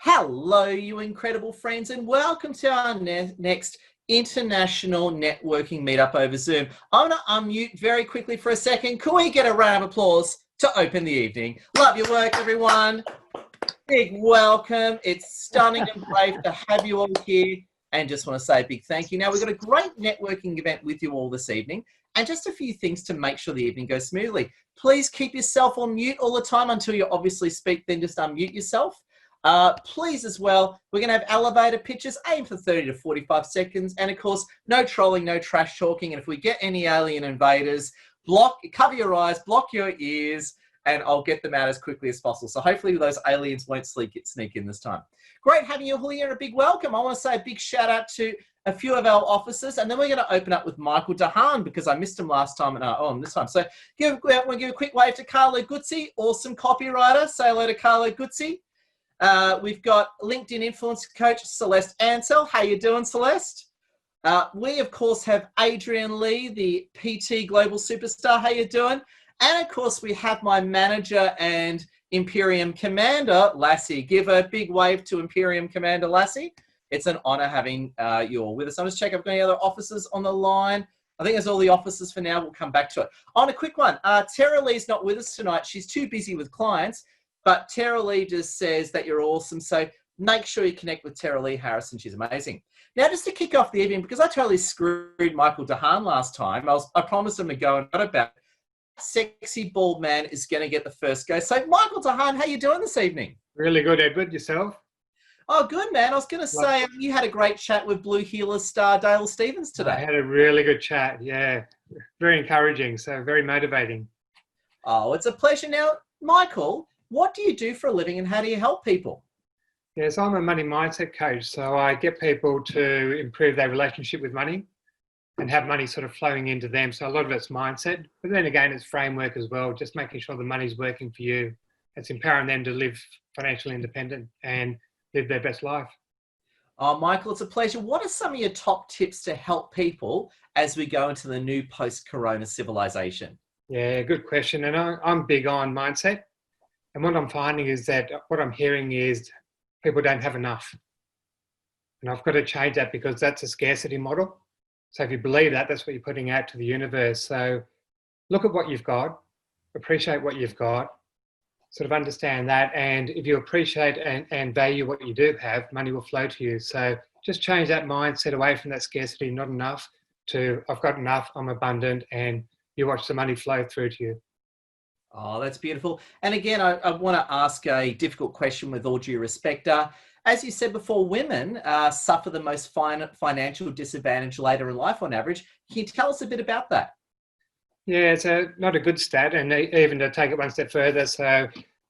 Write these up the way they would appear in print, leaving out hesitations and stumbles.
Hello, you incredible friends, and welcome to our next international networking meetup over Zoom. I'm going to unmute very quickly for a second. Can we get a round of applause to open the evening? Love your work, everyone. Big welcome. It's stunning and brave to have you all here, and just want to say a big thank you. Now, we've got a great networking event with you all this evening, and just a few things to make sure the evening goes smoothly. Please keep yourself on mute all the time until you obviously speak, then just unmute yourself. Please as well, we're going to have elevator pitches, aim for 30 to 45 seconds. And of course, no trolling, no trash talking. And if we get any alien invaders, cover your eyes, block your ears, and I'll get them out as quickly as possible. So hopefully those aliens won't sneak in this time. Great having you all here, and a big welcome. I want to say a big shout out to a few of our officers, and then we're going to open up with Michael DeHaan because I missed him last time and this time. So we'll give a quick wave to Carlo Guzzi, awesome copywriter. Say hello to Carlo Guzzi. We've got LinkedIn influencer coach Celeste Ansell. How you doing, Celeste? We of course have Adrian Lee, the PT global superstar. How you doing? And of course we have my manager and Imperium Commander, Lassie. Give a big wave to Imperium Commander Lassie. It's an honor having you all with us. I'm just checking if I've got any other officers on the line. I think that's all the officers for now. We'll come back to it. On a quick one, Tara Lee's not with us tonight. She's too busy with clients. But Tara Lee just says that you're awesome. So make sure you connect with Tara Lee Harrison. She's amazing. Now, just to kick off the evening, because I totally screwed Michael DeHaan last time, I promised him to go and not about sexy bald man is going to get the first go. So Michael DeHaan, how you doing this evening? Really good, Edward. Yourself? Oh, good, man. I was going to say you had a great chat with Blue Heelers star Dale Stevens today. I had a really good chat. Yeah, very encouraging. So very motivating. Oh, it's a pleasure. Now, Michael, what do you do for a living and how do you help people? Yes, I'm a money mindset coach. So I get people to improve their relationship with money and have money sort of flowing into them. So a lot of it's mindset, but then again, it's framework as well, just making sure the money's working for you. It's empowering them to live financially independent and live their best life. Oh, Michael, it's a pleasure. What are some of your top tips to help people as we go into the new post-corona civilization? Yeah, good question. And I'm big on mindset. And what I'm finding is that what I'm hearing is people don't have enough. And I've got to change that because that's a scarcity model. So if you believe that, that's what you're putting out to the universe. So look at what you've got, appreciate what you've got, sort of understand that. And if you appreciate and value what you do have, money will flow to you. So just change that mindset away from that scarcity, not enough, to I've got enough, I'm abundant, and you watch the money flow through to you. Oh, that's beautiful. And again, I want to ask a difficult question with all due respect. As you said before, women suffer the most financial disadvantage later in life on average. Can you tell us a bit about that? Yeah, it's not a good stat. And even to take it one step further, so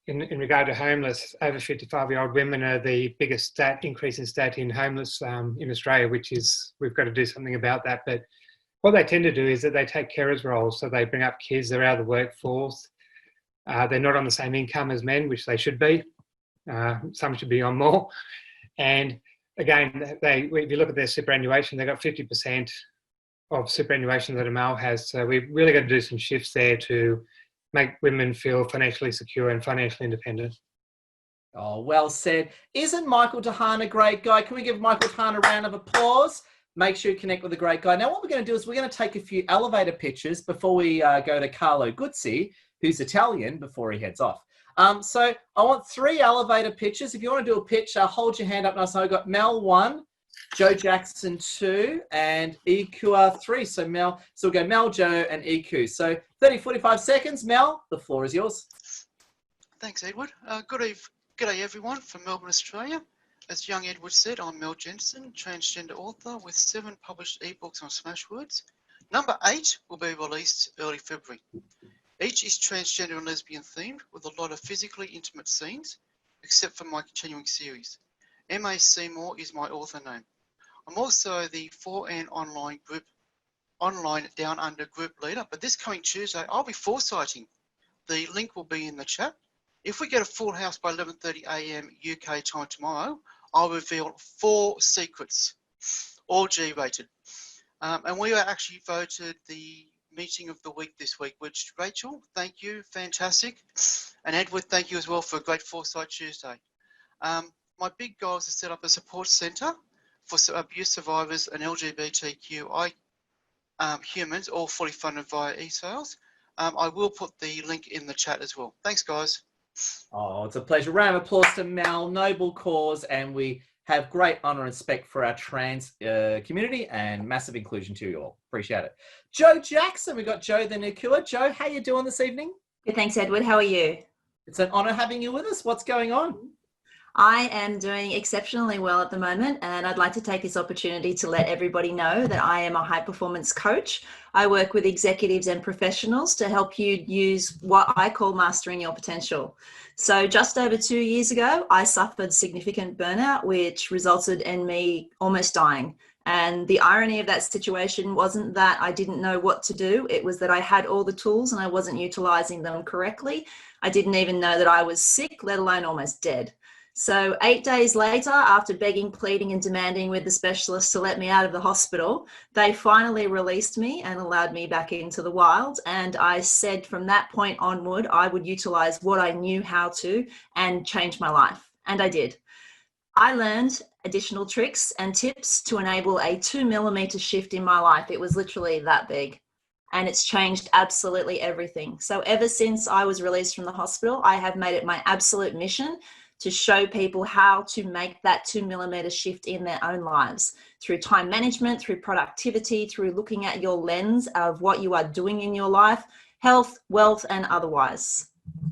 in regard to homeless, over 55-year-old women are the biggest increase in stat in homeless in Australia, which is, we've got to do something about that. But what they tend to do is that they take carers roles. So they bring up kids, they're out of the workforce. They're not on the same income as men, which they should be. Some should be on more. And again, if you look at their superannuation, they've got 50% of superannuation that a male has. So we've really got to do some shifts there to make women feel financially secure and financially independent. Oh, well said. Isn't Michael DeHaan a great guy? Can we give Michael DeHaan a round of applause? Make sure you connect with a great guy. Now, what we're going to do is we're going to take a few elevator pitches before we go to Carlo Guzzi, who's Italian, before he heads off. So I want 3 elevator pitches. If you want to do a pitch, hold your hand up nice. I've got Mel 1, Joe Jackson 2, and EQ 3. So we'll go Mel, Joe, and EQ. So 30, 45 seconds. Mel, the floor is yours. Thanks, Edward. G'day everyone from Melbourne, Australia. As young Edward said, I'm Mel Jensen, transgender author with 7 published ebooks on Smashwords. Number 8 will be released early February. Each is transgender and lesbian themed with a lot of physically intimate scenes, except for my continuing series. M.A. Seymour is my author name. I'm also the 4N online Down Under group leader, but this coming Tuesday, I'll be foresighting. The link will be in the chat. If we get a full house by 11:30 a.m. UK time tomorrow, I'll reveal 4 secrets, all G-rated. And we are actually voted the meeting of the week this week, which Rachel, thank you, fantastic. And Edward, thank you as well for a great Foresight Tuesday. my big goal is to set up a support centre for abuse survivors and LGBTQI humans, all fully funded via e-sales. I will put the link in the chat as well. Thanks, guys. Oh, it's a pleasure. Round of applause to Mel, noble cause, and we have great honour and respect for our trans community and massive inclusion to you all. Appreciate it. Joe Jackson, we've got Joe the Nakua. Joe, how you doing this evening? Good, thanks, Edward. How are you? It's an honour having you with us. What's going on? I am doing exceptionally well at the moment, and I'd like to take this opportunity to let everybody know that I am a high performance coach. I work with executives and professionals to help you use what I call mastering your potential. So just over 2 years ago, I suffered significant burnout, which resulted in me almost dying. And the irony of that situation wasn't that I didn't know what to do. It was that I had all the tools and I wasn't utilizing them correctly. I didn't even know that I was sick, let alone almost dead. So 8 days later, after begging, pleading and demanding with the specialist to let me out of the hospital, they finally released me and allowed me back into the wild. And I said from that point onward, I would utilize what I knew how to and change my life. And I did. I learned additional tricks and tips to enable a 2 millimeter shift in my life. It was literally that big. And it's changed absolutely everything. So ever since I was released from the hospital, I have made it my absolute mission to show people how to make that 2 millimeter shift in their own lives through time management, through productivity, through looking at your lens of what you are doing in your life, health, wealth, and otherwise.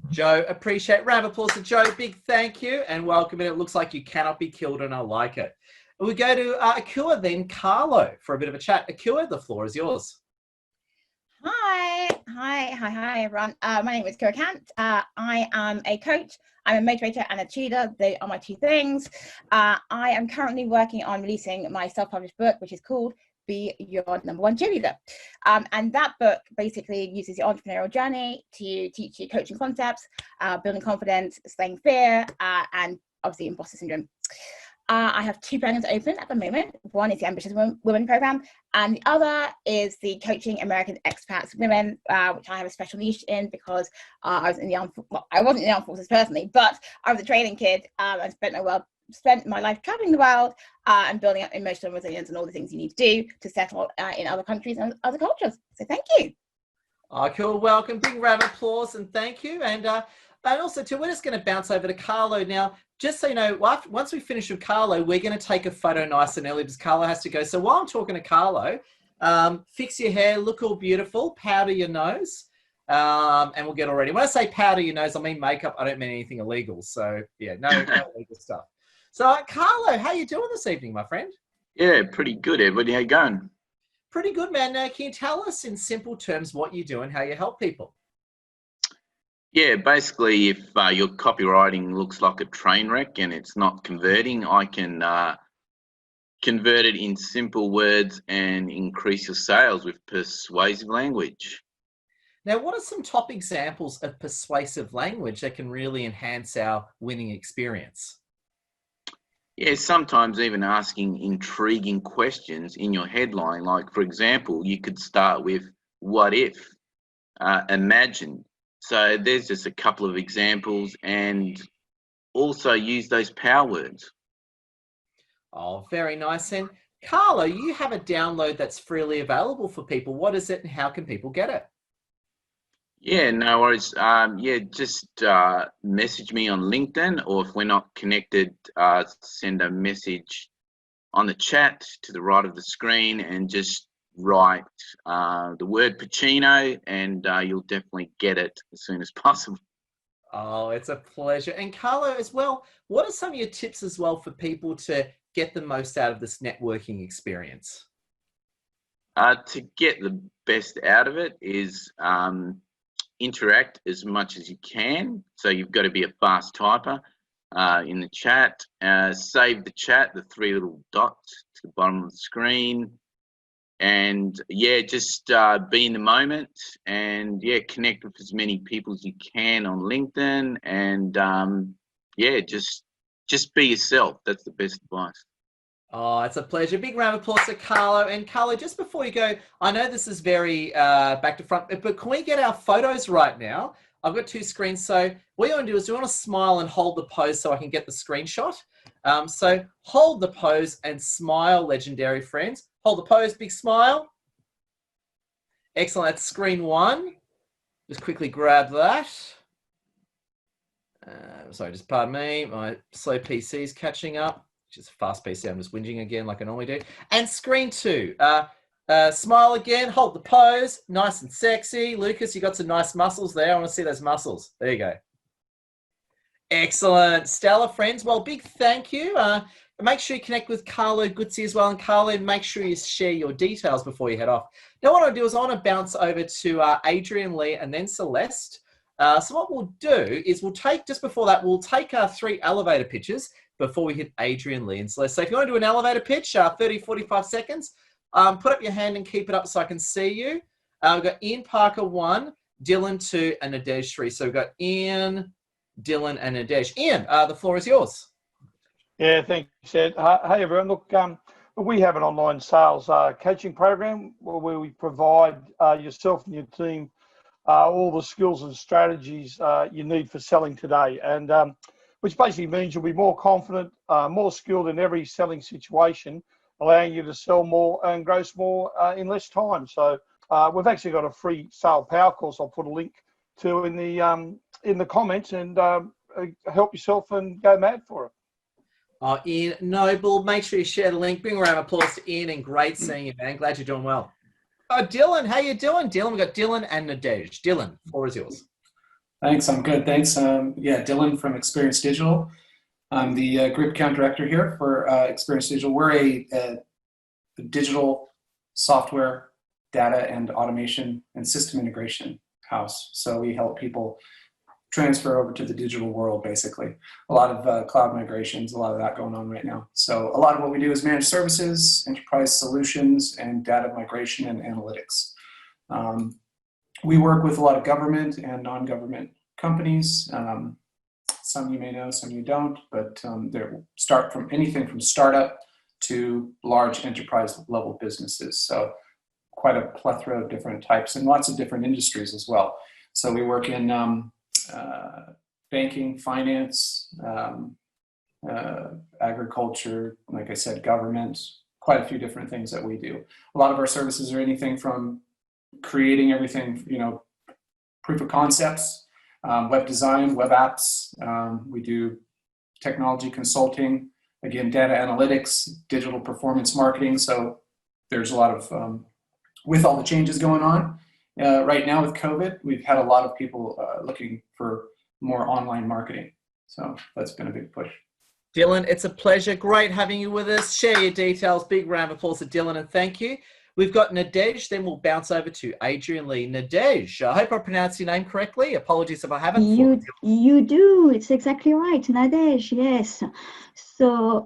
Joe, appreciate. Round of applause to Joe. Big thank you and welcome. And it looks like you cannot be killed, and I like it. We go to Akua, then Carlo for a bit of a chat. Akua, the floor is yours. Hi, everyone. My name is Kira Kant. I am a coach. I'm a motivator and a cheerleader. They are my two things. I am currently working on releasing my self-published book, which is called Be Your Number One Cheerleader. And that book basically uses your entrepreneurial journey to teach you coaching concepts, building confidence, slaying fear, and obviously imposter syndrome. I have 2 programs open at the moment. One is the Ambitious Women program, and the other is the Coaching American Expats Women, which I have a special niche in because I was in the armed, well, I wasn't in the armed forces personally, but I was a training kid and spent my life traveling the world and building up emotional resilience and all the things you need to do to settle in other countries and other cultures. So thank you. Cool. Welcome. Big round of applause and thank you. And also, too, we're just going to bounce over to Carlo now. Just so you know, once we finish with Carlo, we're going to take a photo nice and early because Carlo has to go. So while I'm talking to Carlo, fix your hair, look all beautiful, powder your nose, and we'll get all ready. When I say powder your nose, I mean makeup. I don't mean anything illegal. So, yeah, no illegal stuff. So, Carlo, how you doing this evening, my friend? Yeah, pretty good, Edward. How you going? Pretty good, man. Now, can you tell us in simple terms what you do and how you help people? Yeah, basically, if your copywriting looks like a train wreck and it's not converting, I can convert it in simple words and increase your sales with persuasive language. Now, what are some top examples of persuasive language that can really enhance our winning experience? Yeah, sometimes even asking intriguing questions in your headline. Like, for example, you could start with, what if, imagine. So there's just a couple of examples, and also use those power words. Oh, very nice. And Carlo, you have a download that's freely available for people. What is it and how can people get it? Yeah, no worries. Yeah, just message me on LinkedIn, or if we're not connected, send a message on the chat to the right of the screen and just write the word Pacino, and you'll definitely get it as soon as possible. Oh, it's a pleasure. And Carlo, as well, what are some of your tips as well for people to get the most out of this networking experience? To get the best out of it is interact as much as you can. So you've got to be a fast typer in the chat. Save the chat, the 3 little dots to the bottom of the screen. And yeah, just be in the moment, and yeah, connect with as many people as you can on LinkedIn, and yeah, just be yourself. That's the best advice. Oh, it's a pleasure. Big round of applause to Carlo. And Carlo, just before you go, I know this is very back to front, but can we get our photos right now I've got two screens. So what you want to do is you want to smile and hold the pose so I can get the screenshot. So hold the pose and smile, legendary friends. Hold the pose, big smile. Excellent. That's screen one. Just quickly grab that. Sorry, just pardon me. My slow PC is catching up. Just a fast PC. I'm just whinging again like I normally do. And screen two. Smile again. Hold the pose. Nice and sexy. Lucas, you got some nice muscles there. I want to see those muscles. There you go. Excellent. Stellar, friends. Well, big thank you. Make sure you connect with Carlo Guzzi as well. And Carlo, make sure you share your details before you head off. Now, what I'll do is I want to bounce over to Adrian Lee and then Celeste. So what we'll do is we'll take, just before that, we'll take 3 elevator pitches before we hit Adrian Lee and Celeste. So if you want to do an elevator pitch, 30, 45 seconds, put up your hand and keep it up so I can see you. We've got Ian Parker 1, Dylan 2, and Nadej 3. So we've got Ian, Dylan, and Nadej. Ian, the floor is yours. Yeah, thanks, Ed. Hey, everyone. Look, we have an online sales coaching program where we provide yourself and your team all the skills and strategies you need for selling today, and which basically means you'll be more confident, more skilled in every selling situation, allowing you to sell more and gross more in less time. So we've actually got a free sale power course I'll put a link to in the comments, and help yourself and go mad for it. Ian Noble, make sure you share the link. Bring a round of applause to Ian, and great seeing you, man. Glad you're doing well. Dylan, how you doing? Dylan, we've got Dylan and Nadej. Dylan, floor is yours. Thanks, I'm good, thanks. Yeah, Dylan from Experience Digital. I'm the group account director here for Experience Digital. We're a digital software, data and automation and system integration house. So we help people transfer over to the digital world, basically. A lot of cloud migrations, a lot of that going on right now. So a lot of what we do is managed services, enterprise solutions, and data migration and analytics. We work with a lot of government and non-government companies. Some you may know, some you don't, but they start from anything from startup to large enterprise level businesses. So quite a plethora of different types and lots of different industries as well. So we work in banking, finance, agriculture, like I said, government, quite a few different things that we do. A lot of our services are anything from creating everything, proof of concepts, web design, web apps. We do technology consulting, again, data analytics, digital performance marketing. So there's a lot of, with all the changes going on, right now with COVID, we've had a lot of people looking for more online marketing. So that's been a big push. Dylan, it's a pleasure. Great having you with us. Share your details. Big round of applause to Dylan, and thank you. We've got Nadej, then we'll bounce over to Adrian Lee. Nadej, I hope I pronounced your name correctly. Apologies if I haven't. You do. It's exactly right. Nadej, yes. So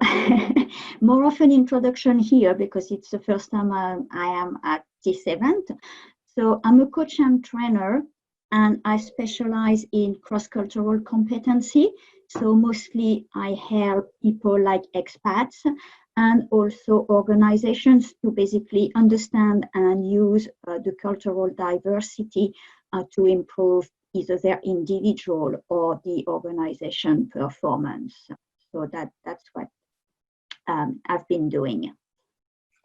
more of an introduction here because it's the first time I am at this event. So I'm a coach and trainer, and I specialize in cross-cultural competency. So mostly I help people like expats and also organizations to basically understand and use the cultural diversity to improve either their individual or the organization performance. So that's what I've been doing.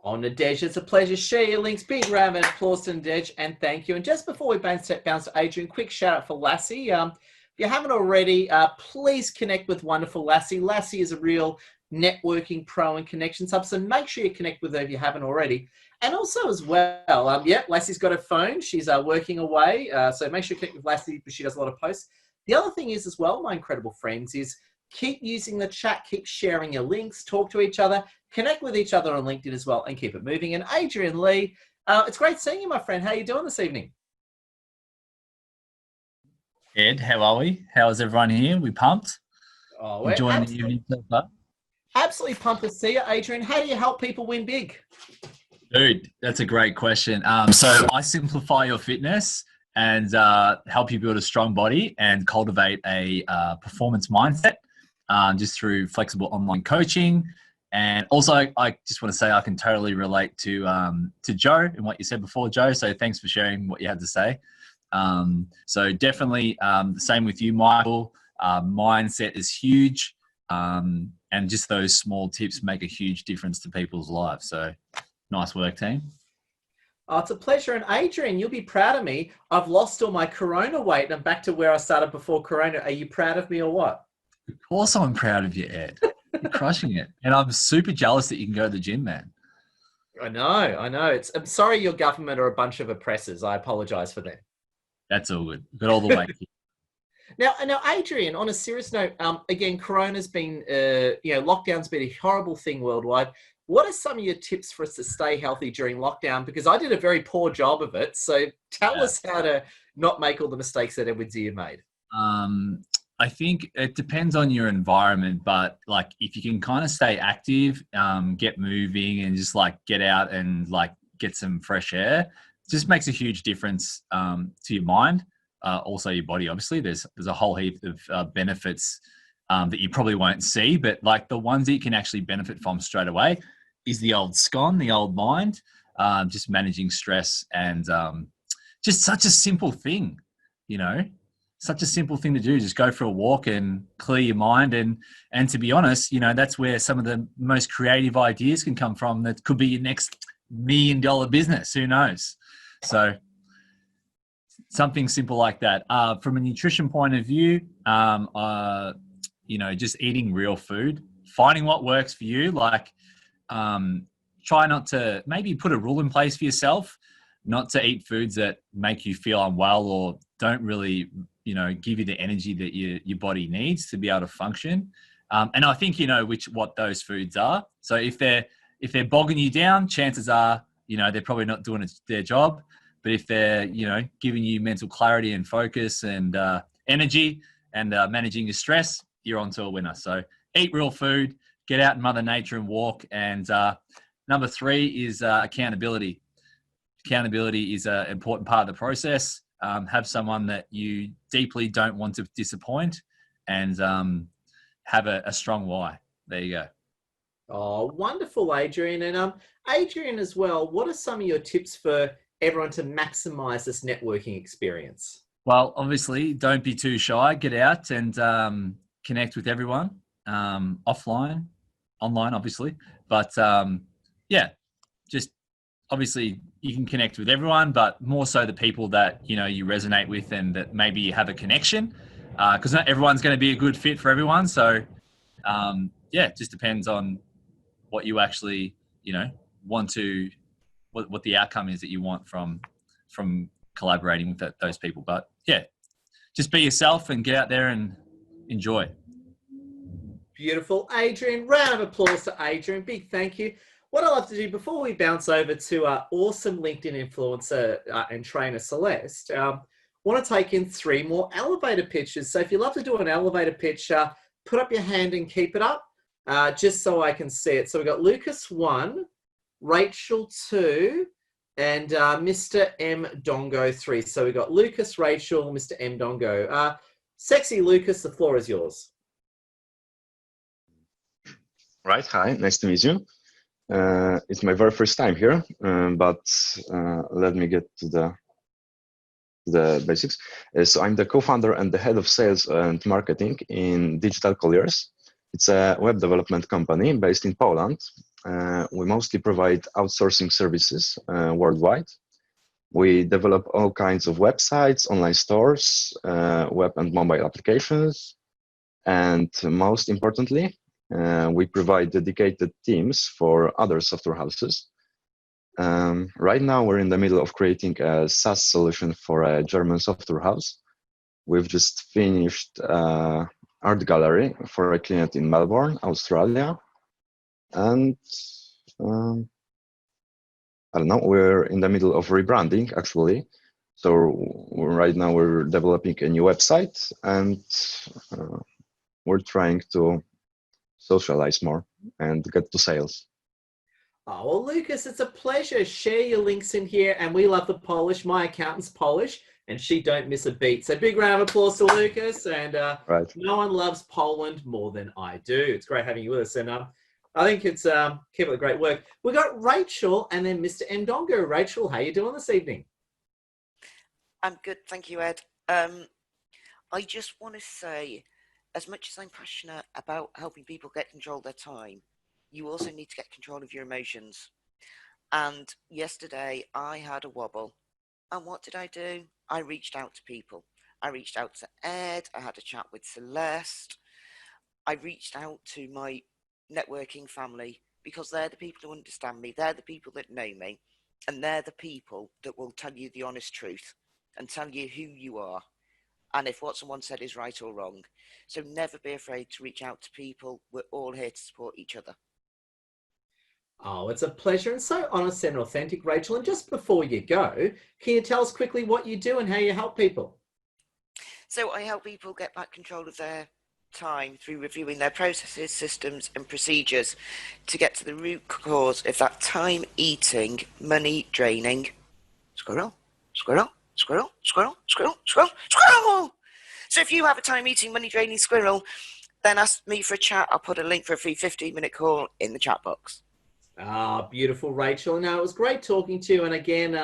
Oh, Nadej, it's a pleasure. Share your links. Big round of applause to Nadej, and thank you. And just before we bounce to Adrian, quick shout out for Lassie. If you haven't already, please connect with wonderful Lassie. Lassie is a real networking pro and connections hub, so make sure you connect with her if you haven't already. And also as well, yeah, Lassie's got her phone. She's working away, so make sure you connect with Lassie because she does a lot of posts. The other thing is as well, my incredible friends, is keep using the chat, keep sharing your links, talk to each other, connect with each other on LinkedIn as well, and keep it moving. And Adrian Lee, it's great seeing you, my friend. How are you doing this evening? Ed, how are we? How is everyone here? We pumped? Oh, we're enjoying the evening so far? Absolutely pumped to see you, Adrian. How do you help people win big? Dude, that's a great question. So I simplify your fitness and help you build a strong body and cultivate a performance mindset just through flexible online coaching. And also, I just want to say I can totally relate to Joe and what you said before, Joe. So thanks for sharing what you had to say. So definitely the same with you, Michael. Mindset is huge. And just those small tips make a huge difference to people's lives. So nice work, team. Oh, it's a pleasure. And Adrian, you'll be proud of me. I've lost all my Corona weight and I'm back to where I started before Corona. Are you proud of me or what? Of course I'm proud of you, Ed. You're crushing it. And I'm super jealous that you can go to the gym, man. I know. I'm sorry your government are a bunch of oppressors. I apologize for them. That's all good. Got all the way. Now, Adrian, on a serious note, again, Corona's been, lockdown's been a horrible thing worldwide. What are some of your tips for us to stay healthy during lockdown? Because I did a very poor job of it. So tell us how to not make all the mistakes that Edward Zia made. I think it depends on your environment, but like if you can kind of stay active, get moving and just like get out and like get some fresh air, it just makes a huge difference to your mind. Also your body, obviously. There's a whole heap of benefits that you probably won't see, but like the ones that you can actually benefit from straight away is the old SCON, the old mind, just managing stress and just such a simple thing, such a simple thing to do. Just go for a walk and clear your mind. And to be honest, that's where some of the most creative ideas can come from. That could be your next $1 million business. Who knows? So something simple like that. From a nutrition point of view, just eating real food, finding what works for you. Like, try not to, maybe put a rule in place for yourself, not to eat foods that make you feel unwell or don't really, give you the energy that your body needs to be able to function. And I think what those foods are. So if they're bogging you down, chances are, they're probably not doing their job. But if they're, giving you mental clarity and focus and energy and managing your stress, you're onto a winner. So eat real food, get out in Mother Nature and walk. And number 3 is accountability. Accountability is an important part of the process. Have someone that you deeply don't want to disappoint and have a strong why. There you go. Oh, wonderful, Adrian. And Adrian as well, what are some of your tips for everyone to maximize this networking experience? Well, obviously, don't be too shy. Get out and connect with everyone, offline, online, obviously. But just obviously you can connect with everyone, but more so the people that, you resonate with and that maybe you have a connection, because not everyone's going to be a good fit for everyone. So, it just depends on what you actually, want to, what the outcome is that you want from collaborating with those people. But just be yourself and get out there and enjoy. Beautiful. Adrian, round of applause to Adrian. Big thank you. What I'd love to do before we bounce over to our awesome LinkedIn influencer and trainer, Celeste, want to take in 3 more elevator pitches. So if you love to do an elevator pitch, put up your hand and keep it up just so I can see it. So we've got Lucas 1, Rachel 2, and Mr. M. Dongo 3. So we've got Lucas, Rachel, Mr. M. Dongo. Sexy Lucas, the floor is yours. Right. Hi. Nice to meet you. It's my very first time here, but let me get to the basics. So I'm the co-founder and the head of sales and marketing in Digital Colliers. It's a web development company based in Poland. We mostly provide outsourcing services worldwide. We develop all kinds of websites, online stores, web and mobile applications, and most importantly, we provide dedicated teams for other software houses. Right now, we're in the middle of creating a SaaS solution for a German software house. We've just finished art gallery for a client in Melbourne, Australia. And I don't know, we're in the middle of rebranding, actually. So right now we're developing a new website and we're trying to socialize more and get to sales. Oh, well, Lucas, it's a pleasure. Share your links in here. And we love the Polish. My accountant's Polish and she don't miss a beat. So big round of applause to Lucas. And right. No one loves Poland more than I do. It's great having you with us. And I think it's keep up the great work. We've got Rachel and then Mr. Ndongo. Rachel, how you doing this evening? I'm good, thank you, Ed. I just want to say, as much as I'm passionate about helping people get control of their time, you also need to get control of your emotions. And yesterday I had a wobble. And what did I do? I reached out to people. I reached out to Ed. I had a chat with Celeste. I reached out to my networking family because they're the people who understand me. They're the people that know me. And they're the people that will tell you the honest truth and tell you who you are. And if what someone said is right or wrong. So never be afraid to reach out to people. We're all here to support each other. Oh, it's a pleasure and so honest and authentic, Rachel. And just before you go, can you tell us quickly what you do and how you help people? So I help people get back control of their time through reviewing their processes, systems and procedures to get to the root cause of that time eating, money draining, squirrel, squirrel, squirrel, squirrel, squirrel, squirrel, squirrel. So if you have a time eating, money draining squirrel, then ask me for a chat. I'll put a link for a free 15-minute call in the chat box. Ah, beautiful, Rachel. Now, it was great talking to you. And again,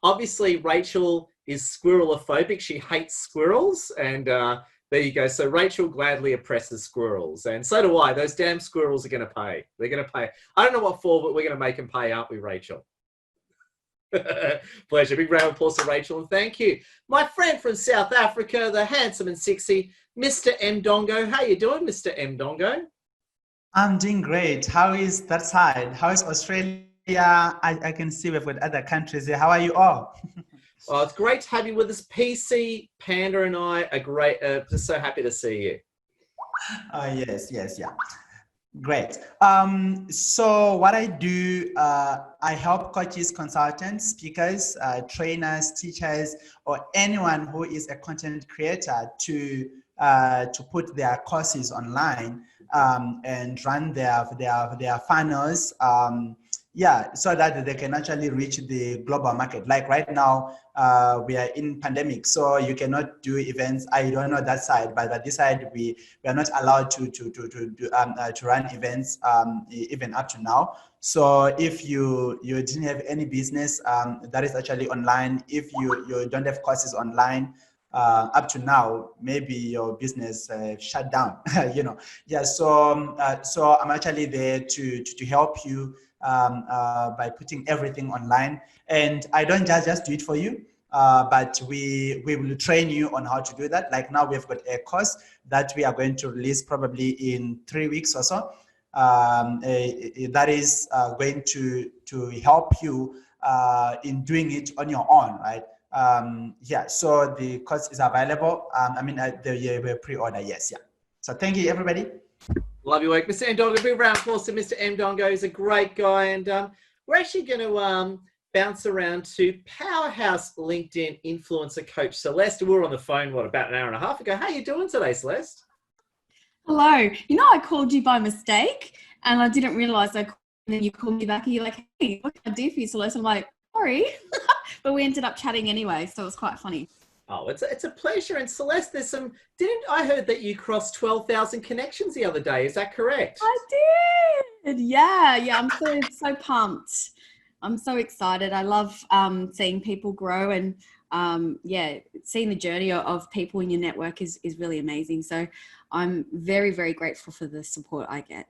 obviously, Rachel is squirrelophobic. She hates squirrels. And there you go. So Rachel gladly oppresses squirrels. And so do I. Those damn squirrels are going to pay. They're going to pay. I don't know what for, but we're going to make them pay, aren't we, Rachel? Pleasure. Big round of applause to Rachel. And thank you. My friend from South Africa, the handsome and sexy Mr. M. Dongo. How you doing, Mr. M. Dongo? I'm doing great. How is that side? How is Australia? I can see we've got other countries here. How are you all? Oh, it's great to have you with us. PC, Panda and I are great. Just so happy to see you. Yes, yeah. Great. So what I do, I help coaches, consultants, speakers, trainers, teachers, or anyone who is a content creator to put their courses online and run their funnels. So that they can actually reach the global market. Like right now, we are in pandemic, so you cannot do events. I don't know that side, but this side we are not allowed to run events even up to now. So if you didn't have any business that is actually online, if you don't have courses online, up to now, maybe your business shut down. So I'm actually there to help you by putting everything online. And I don't just do it for you, but we will train you on how to do that. Like now we've got a course that we are going to release probably in 3 weeks or so. That is going to help you in doing it on your own, right? So the course is available. The pre-order, yes, yeah. So thank you, everybody. Love your work. Mr. M. Dongo, a big round of applause to Mr. M. Dongo. He's a great guy. And we're actually going to bounce around to Powerhouse LinkedIn influencer coach Celeste. We were on the phone, about an hour and a half ago. How are you doing today, Celeste? Hello. You know, I called you by mistake and I didn't realize and then you called me back and you're like, hey, what can I do for you, Celeste? I'm like, sorry. But we ended up chatting anyway, so it was quite funny. Oh, it's a pleasure. And Celeste, I heard that you crossed 12,000 connections the other day. Is that correct? I did. Yeah. I'm so pumped. I'm so excited. I love seeing people grow and seeing the journey of people in your network is really amazing. So I'm very, very grateful for the support I get.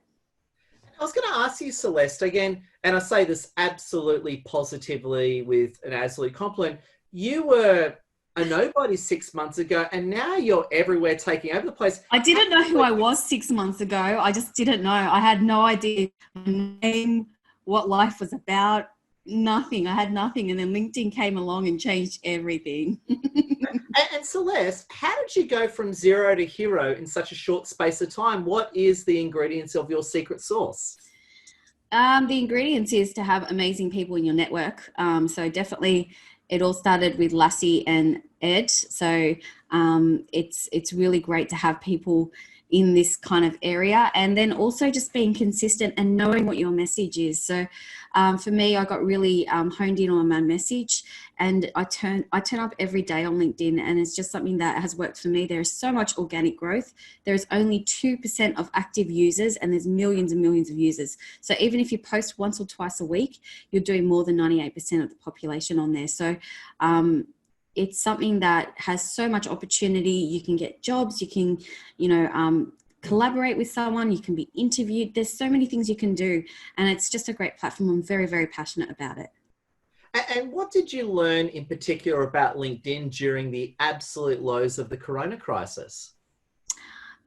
I was going to ask you, Celeste, again, and I say this absolutely positively with an absolute compliment. You were a nobody 6 months ago, and now you're everywhere taking over the place. I didn't know who I was 6 months ago. I just didn't know. I had no idea my name, what life was about, nothing. I had nothing. And then LinkedIn came along and changed everything. And Celeste, how did you go from zero to hero in such a short space of time? What is the ingredients of your secret sauce? The ingredients is to have amazing people in your network. So definitely it all started with Lassie and Ed. So it's really great to have people in this kind of area, and then also just being consistent and knowing what your message is. So for me, I got really honed in on my message, and I turn up every day on LinkedIn, and it's just something that has worked for me. There is so much organic growth. There's only 2% of active users, and there's millions and millions of users. So even if you post once or twice a week, you're doing more than 98% of the population on there. So it's something that has so much opportunity. You can get jobs, you can, collaborate with someone, you can be interviewed. There's so many things you can do, and it's just a great platform. I'm very, very passionate about it. And what did you learn in particular about LinkedIn during the absolute lows of the corona crisis?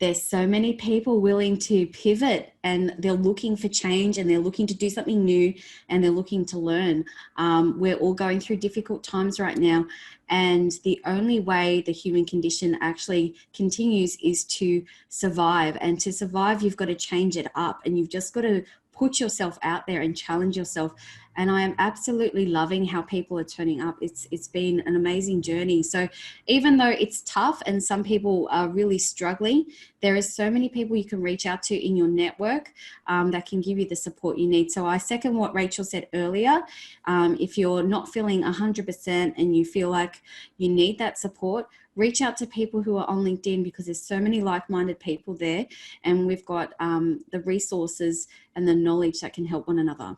There's so many people willing to pivot, and they're looking for change, and they're looking to do something new, and they're looking to learn. We're all going through difficult times right now, and the only way the human condition actually continues is to survive. And to survive, you've got to change it up, and you've just got to put yourself out there and challenge yourself. And I am absolutely loving how people are turning up. It's been an amazing journey. So even though it's tough and some people are really struggling, there is so many people you can reach out to in your network that can give you the support you need. So I second what Rachel said earlier. If you're not feeling 100% and you feel like you need that support, reach out to people who are on LinkedIn, because there's so many like-minded people there, and we've got the resources and the knowledge that can help one another.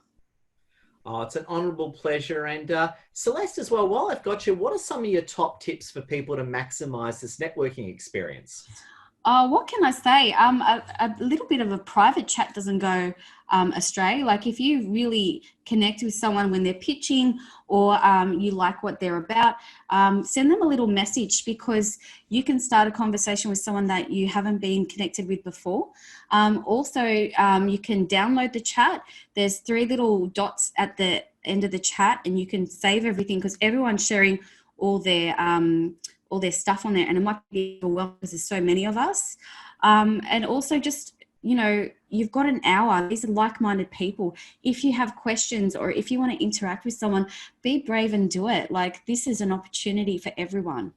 Oh, it's an honourable pleasure. And Celeste as well, while I've got you, what are some of your top tips for people to maximise this networking experience? What can I say? A little bit of a private chat doesn't go astray. Like if you really connect with someone when they're pitching, or you like what they're about, send them a little message, because you can start a conversation with someone that you haven't been connected with before. Also, you can download the chat. There's 3 little dots at the end of the chat, and you can save everything, because everyone's sharing all their stuff on there, and it might be overwhelming because there's so many of us. And also just, you've got an hour. These are like-minded people. If you have questions, or if you want to interact with someone, be brave and do it. Like, this is an opportunity for everyone.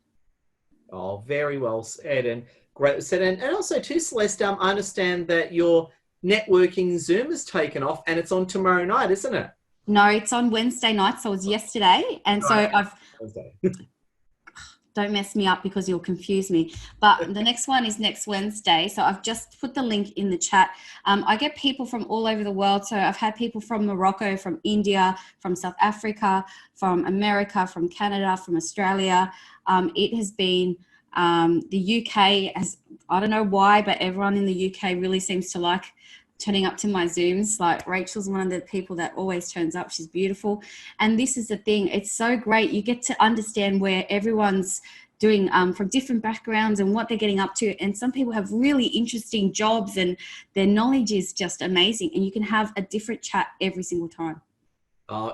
Oh, very well said, and great said. And also too, Celeste, I understand that your networking Zoom has taken off, and it's on tomorrow night, isn't it? No, it's on Wednesday night, so it was yesterday. And so don't mess me up, because you'll confuse me. But the next one is next Wednesday. So I've just put the link in the chat. I get people from all over the world. So I've had people from Morocco, from India, from South Africa, from America, from Canada, from Australia. It has been the UK, I don't know why, but everyone in the UK really seems to like turning up to my Zooms. Like Rachel's one of the people that always turns up. She's beautiful. And this is the thing. It's so great. You get to understand where everyone's doing from different backgrounds and what they're getting up to. And some people have really interesting jobs, and their knowledge is just amazing. And you can have a different chat every single time.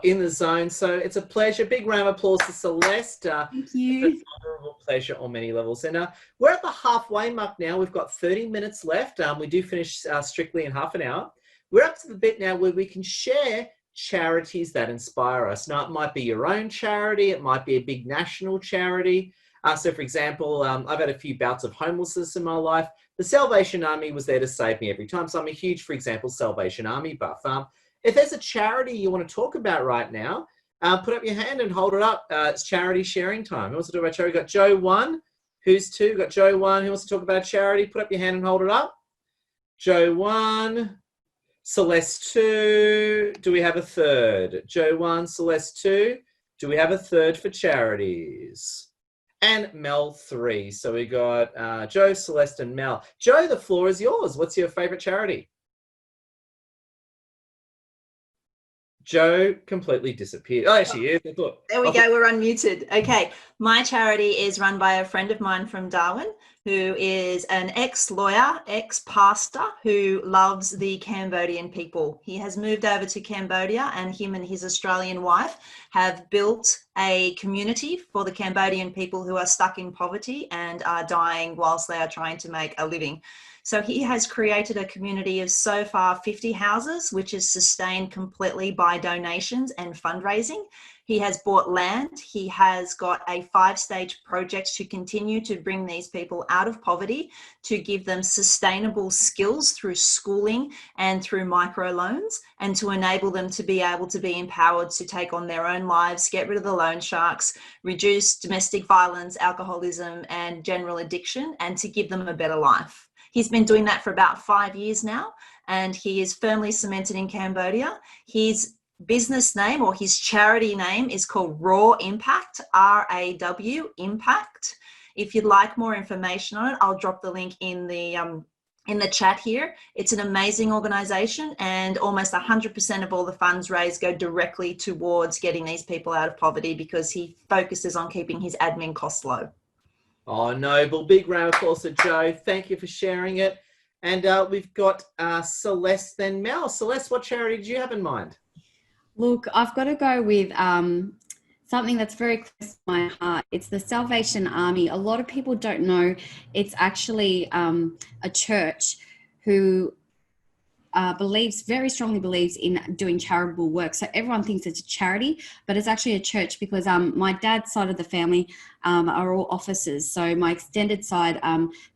In the zone. So it's a pleasure. Big round of applause to Celeste. Thank you. It's an honourable pleasure on many levels. And we're at the halfway mark now. We've got 30 minutes left. We do finish strictly in half an hour. We're up to the bit now where we can share charities that inspire us. Now, it might be your own charity. It might be a big national charity. So, for example, I've had a few bouts of homelessness in my life. The Salvation Army was there to save me every time. So I'm a huge, for example, Salvation Army buff. If there's a charity you want to talk about right now, put up your hand and hold it up. It's charity sharing time. Who wants to talk about charity? We've got Joe 1. Who's 2? We've got Joe 1. Who wants to talk about charity? Put up your hand and hold it up. Joe 1. Celeste 2. Do we have a third? Joe 1, Celeste 2. Do we have a third for charities? And Mel 3. So we got Joe, Celeste, and Mel. Joe, the floor is yours. What's your favorite charity? Joe completely disappeared. Oh, she is. There we go. We're unmuted. Okay. My charity is run by a friend of mine from Darwin, who is an ex-lawyer, ex-pastor who loves the Cambodian people. He has moved over to Cambodia, and him and his Australian wife have built a community for the Cambodian people who are stuck in poverty and are dying whilst they are trying to make a living. So he has created a community of so far 50 houses, which is sustained completely by donations and fundraising. He has bought land. He has got a 5-stage project to continue to bring these people out of poverty, to give them sustainable skills through schooling and through microloans, and to enable them to be able to be empowered to take on their own lives, get rid of the loan sharks, reduce domestic violence, alcoholism, and general addiction, and to give them a better life. He's been doing that for about 5 years now, and he is firmly cemented in Cambodia. His business name, or his charity name, is called Raw Impact, RAW Impact. If you'd like more information on it, I'll drop the link in the chat here. It's an amazing organization, and almost 100% of all the funds raised go directly towards getting these people out of poverty, because he focuses on keeping his admin costs low. Oh, noble. Big round of applause to Joe. Thank you for sharing it. And we've got Celeste, then Mel. Celeste, what charity did you have in mind? Look, I've got to go with something that's very close to my heart. It's the Salvation Army. A lot of people don't know it's actually a church who very strongly believes in doing charitable work. So everyone thinks it's a charity, but it's actually a church, because my dad's side of the family are all officers. So my extended side,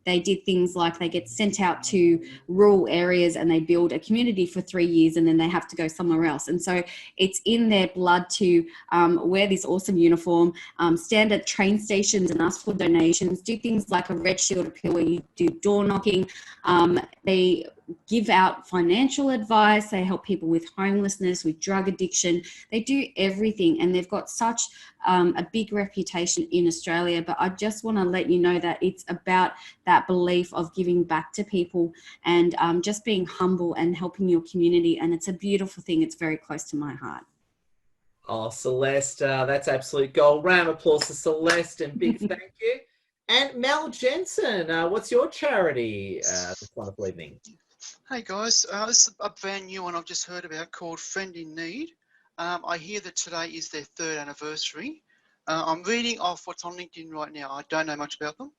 they did things like they get sent out to rural areas and they build a community for 3 years, and then they have to go somewhere else. And so it's in their blood to wear this awesome uniform, stand at train stations and ask for donations, do things like a Red Shield appeal where you do door knocking. They give out financial advice. They help people with homelessness, with drug addiction. They do everything, and they've got such a big reputation in Australia. But I just want to let you know that it's about that belief of giving back to people and just being humble and helping your community. And it's a beautiful thing. It's very close to my heart. Oh, Celeste, that's absolute gold. Round of applause to Celeste, and big thank you. And Mel Jensen, what's your charity this wonderful evening? Hey guys, this is a brand new one I've just heard about called Friend in Need. I hear that today is their 3rd anniversary. I'm reading off what's on LinkedIn right now. I don't know much about them.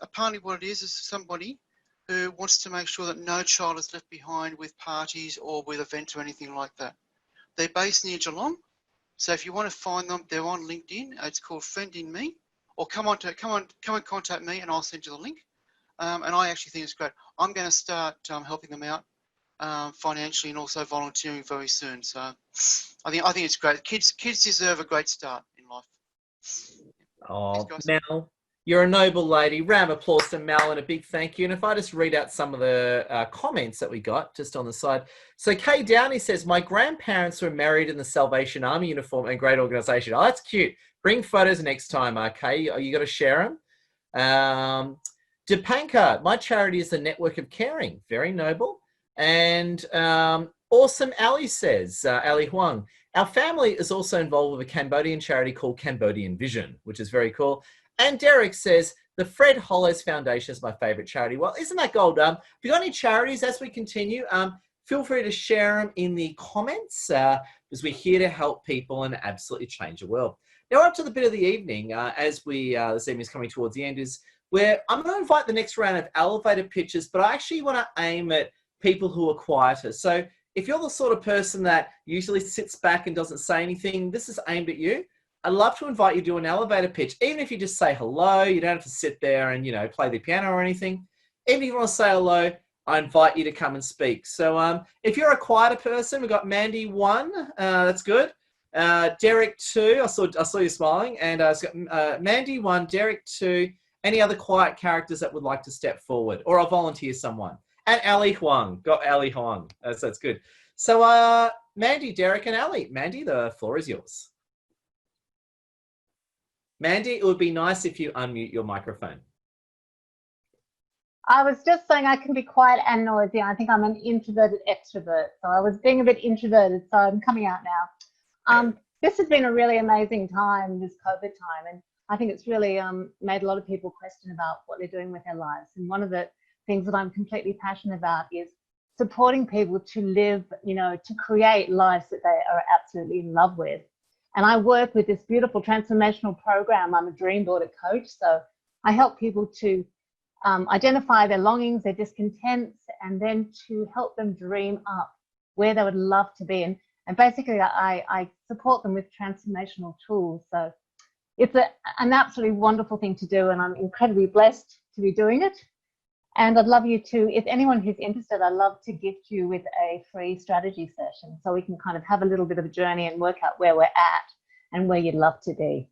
Apparently what it is somebody who wants to make sure that no child is left behind with parties or with events or anything like that. They're based near Geelong. So if you want to find them, they're on LinkedIn. It's called Friend in Me, or come and contact me and I'll send you the link. And I actually think it's great. I'm going to start helping them out financially and also volunteering very soon. So I think it's great. Kids deserve a great start in life. Oh, Mel, you're a noble lady. Round of applause to Mel, and a big thank you. And if I just read out some of the comments that we got just on the side. So Kay Downey says, my grandparents were married in the Salvation Army uniform, and great organisation. Oh, that's cute. Bring photos next time, Kay. You got to share them. Dipanka, my charity is the Network of Caring. Very noble. And Awesome Ali says, Ali Huang, our family is also involved with a Cambodian charity called Cambodian Vision, which is very cool. And Derek says, the Fred Hollows Foundation is my favourite charity. Well, isn't that gold? If you got any charities as we continue, feel free to share them in the comments because we're here to help people and absolutely change the world. Now, up to the bit of the evening, as this evening is coming towards the end, is where I'm going to invite the next round of elevator pitches, but I actually want to aim at people who are quieter. So if you're the sort of person that usually sits back and doesn't say anything, this is aimed at you. I'd love to invite you to an elevator pitch, even if you just say hello. You don't have to sit there and, play the piano or anything. Even if you want to say hello, I invite you to come and speak. So if you're a quieter person, we've got Mandy 1. That's good. Derek 2. I saw you smiling. And it's got Mandy 1, Derek 2. Any other quiet characters that would like to step forward? Or I'll volunteer someone. And Ali Huang. Got Ali Huang. That's good. So Mandy, Derek, and Ali. Mandy, the floor is yours. Mandy, it would be nice if you unmute your microphone. I was just saying I can be quiet and noisy. I think I'm an introverted extrovert. So I was being a bit introverted, so I'm coming out now. This has been a really amazing time, this COVID time. And I think it's really made a lot of people question about what they're doing with their lives. And one of the things that I'm completely passionate about is supporting people to live, to create lives that they are absolutely in love with. And I work with this beautiful transformational program. I'm a dream boarder coach. So I help people to identify their longings, their discontents, and then to help them dream up where they would love to be. And basically, I support them with transformational tools. So it's an absolutely wonderful thing to do, and I'm incredibly blessed to be doing it. And I'd love you to, if anyone who's interested, I'd love to gift you with a free strategy session so we can kind of have a little bit of a journey and work out where we're at and where you'd love to be.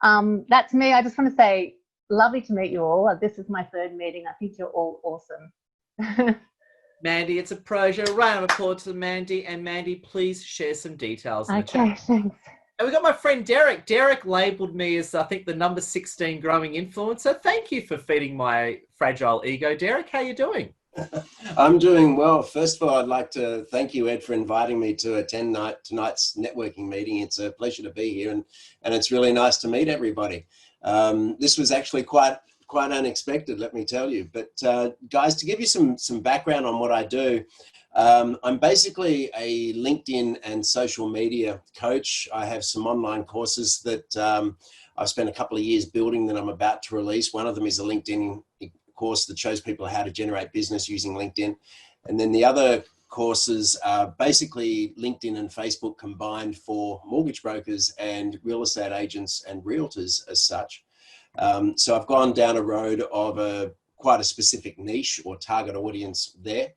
That's me. I just want to say, lovely to meet you all. This is my third meeting. I think you're all awesome. Mandy, it's a pleasure. Round of applause to Mandy. And Mandy, please share some details in the chat. Okay, thanks. And we've got my friend Derek. Derek labelled me as, I think, the number 16 growing influencer. Thank you for feeding my fragile ego. Derek, how you doing? I'm doing well. First of all, I'd like to thank you, Ed, for inviting me to attend tonight's networking meeting. It's a pleasure to be here, and it's really nice to meet everybody. This was actually quite unexpected, let me tell you. But guys, to give you some background on what I do, I'm basically a LinkedIn and social media coach. I have some online courses that I've spent a couple of years building that I'm about to release. One of them is a LinkedIn course that shows people how to generate business using LinkedIn. And then the other courses are basically LinkedIn and Facebook combined for mortgage brokers and real estate agents and realtors as such. So I've gone down a road of quite a specific niche or target audience there.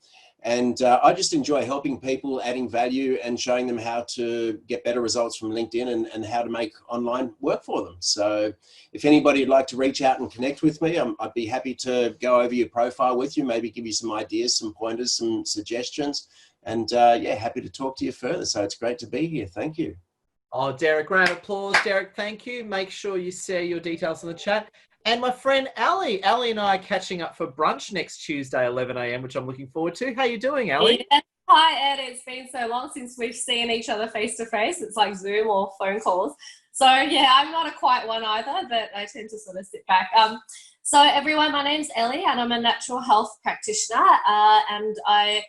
And I just enjoy helping people, adding value and showing them how to get better results from LinkedIn and how to make online work for them. So if anybody would like to reach out and connect with me, I'd be happy to go over your profile with you, maybe give you some ideas, some pointers, some suggestions. And yeah, happy to talk to you further. So it's great to be here. Thank you. Oh, Derek, round of applause. Derek, thank you. Make sure you share your details in the chat. And my friend Ali. Ali and I are catching up for brunch next Tuesday, 11 a.m., which I'm looking forward to. How you doing, Ali? Yeah. Hi, Ed. It's been so long since we've seen each other face to face. It's like Zoom or phone calls. So, yeah, I'm not a quiet one either, but I tend to sort of sit back. So, everyone, my name's Ellie, and I'm a natural health practitioner, and I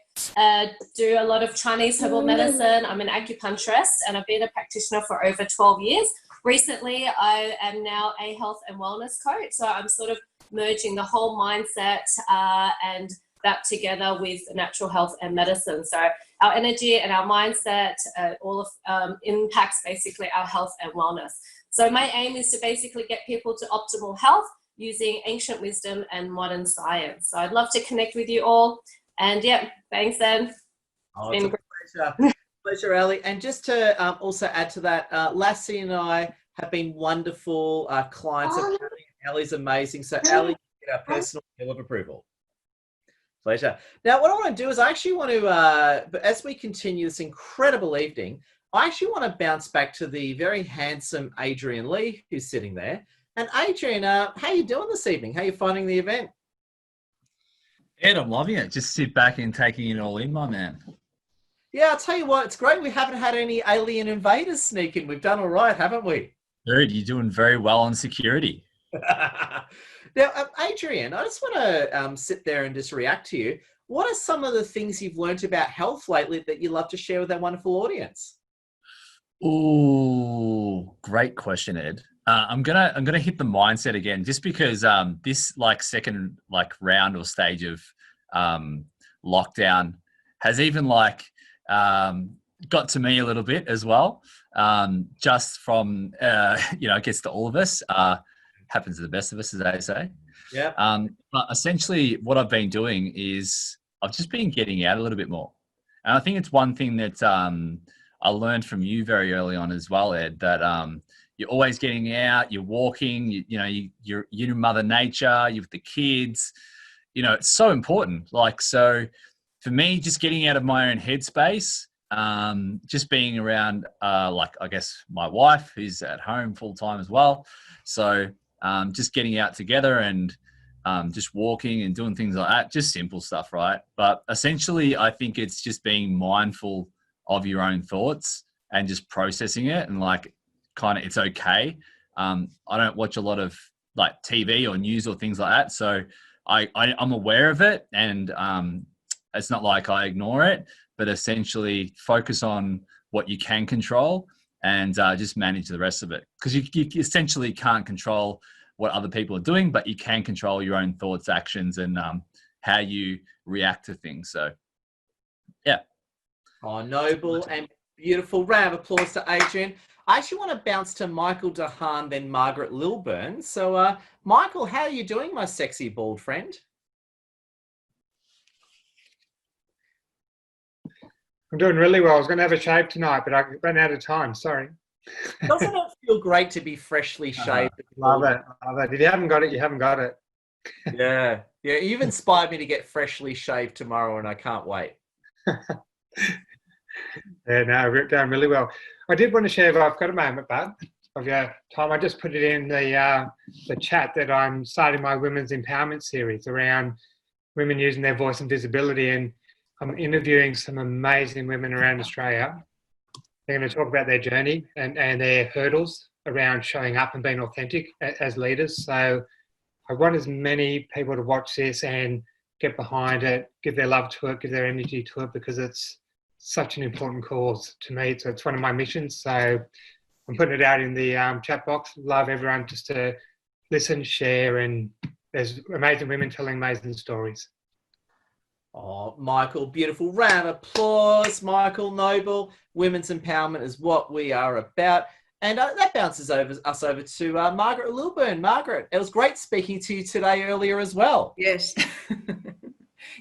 do a lot of Chinese herbal medicine. I'm an acupuncturist, and I've been a practitioner for over 12 years. Recently, I am now a health and wellness coach, so I'm sort of merging the whole mindset and that together with natural health and medicine. So our energy and our mindset all of impacts basically our health and wellness. So my aim is to basically get people to optimal health using ancient wisdom and modern science. So I'd love to connect with you all. And yeah, thanks, Ed. Oh, it's a pleasure. Pleasure, Ali. And just to also add to that, Lassie and I have been wonderful clients of Ali. Ali's amazing. So Ali, you get our personal seal of approval. Pleasure. Now, what I want to do is I actually want to, as we continue this incredible evening, I actually want to bounce back to the very handsome Adrian Lee, who's sitting there. And Adrian, how are you doing this evening? How are you finding the event? Ed, I'm loving it. Just sit back and taking it all in, my man. Yeah, I'll tell you what, it's great we haven't had any alien invaders sneak in. We've done all right, haven't we? Dude, you're doing very well on security. Now, Adrian, I just want to sit there and just react to you. What are some of the things you've learned about health lately that you'd love to share with our wonderful audience? Ooh, great question, Ed. I'm gonna hit the mindset again, just because this second round or stage of lockdown has even got to me a little bit as well. Just from it gets to all of us. Happens to the best of us, as they say. Yeah. But essentially, what I've been doing is I've just been getting out a little bit more, and I think it's one thing that I learned from you very early on as well, Ed. That you're always getting out, you're walking, you're in Mother Nature, you're with the kids. It's so important. So for me, just getting out of my own headspace, just being around, I guess my wife who's at home full time as well. So just getting out together and just walking and doing things like that, just simple stuff, right? But essentially, I think it's just being mindful of your own thoughts and just processing it and it's okay. I don't watch a lot of TV or news or things like that. So I'm aware of it, and it's not like I ignore it, but essentially focus on what you can control and just manage the rest of it. Because you essentially can't control what other people are doing, but you can control your own thoughts, actions, and how you react to things. So, yeah. Oh, noble and beautiful. Round of applause to Adrian. I actually want to bounce to Michael DeHaan, then Margaret Lilburn. So, Michael, how are you doing, my sexy bald friend? I'm doing really well. I was going to have a shave tonight, but I ran out of time. Sorry. Doesn't it feel great to be freshly shaved? Love it. If you haven't got it, you haven't got it. Yeah. You've inspired me to get freshly shaved tomorrow, and I can't wait. Yeah, no, we're going really well. I did want to share, if I've got a moment, but of your time, I just put it in the chat that I'm starting my women's empowerment series around women using their voice and visibility, and I'm interviewing some amazing women around Australia. They're going to talk about their journey and their hurdles around showing up and being authentic as leaders. So I want as many people to watch this and get behind it, give their love to it, give their energy to it, because it's such an important cause to me. So it's one of my missions. So I'm putting it out in the chat box. Love everyone just to listen, share, and there's amazing women telling amazing stories. Oh, Michael, beautiful. Round of applause. Michael Noble. Women's empowerment is what we are about. And that bounces us over to Margaret Lilburn. Margaret, it was great speaking to you today earlier as well. Yes.